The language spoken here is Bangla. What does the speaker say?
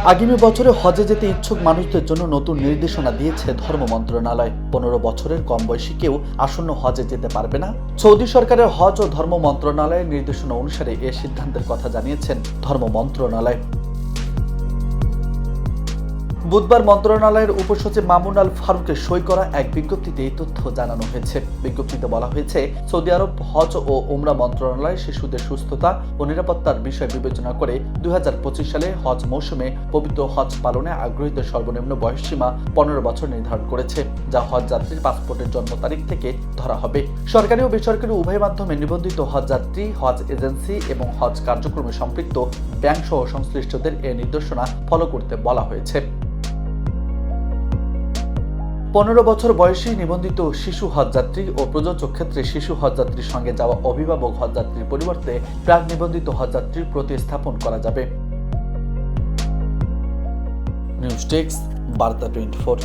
আগামী বছরে হজে যেতে ইচ্ছুক মানুষদের জন্য নতুন নির্দেশনা দিয়েছে ধর্ম মন্ত্রণালয়। 15 বছরের কম বয়সী কেউ আসন্ন হজে যেতে পারবে না। সৌদি সরকারের হজ ও ধর্ম মন্ত্রণালয়ের নির্দেশনা অনুসারে এ সিদ্ধান্তের কথা জানিয়েছেন ধর্ম মন্ত্রণালয়। বুধবার মন্ত্রণালয়ের উপসচিব মামুন আল ফারুকের সই করা এক বিজ্ঞপ্তিতে এই তথ্য জানানো হয়েছে। বিজ্ঞপ্তিতে বলা হয়েছে, সৌদি আরব হজ ও উমরা মন্ত্রণালয় শিশুদের সুস্থতা ও নিরাপত্তার বিষয় বিবেচনা করে 2025 সালে হজ মৌসুমে পবিত্র হজ পালনে আগ্রহীদের সর্বনিম্ন বয়সসীমা 15 বছর নির্ধারণ করেছে, যা হজ যাত্রীর পাসপোর্টের জন্ম তারিখ থেকে ধরা হবে। সরকারি ও বেসরকারি উভয় মাধ্যমে নিবন্ধিত হজ যাত্রী, হজ এজেন্সি এবং হজ কার্যক্রমে সম্পৃক্ত ব্যাংক সহ সংশ্লিষ্টদের এ নির্দেশনা ফলো করতে বলা হয়েছে। 15 বছর বয়সী নিবন্ধিত শিশু হজযাত্রী ও প্রযোজক ক্ষেত্রে শিশু হজযাত্রীর সঙ্গে যাওয়া অভিভাবক হজযাত্রীর পরিবর্তে প্রাক নিবন্ধিত হজযাত্রীর প্রতিস্থাপন করা যাবে। নিউজ ডেস্ক, বার্তা 24।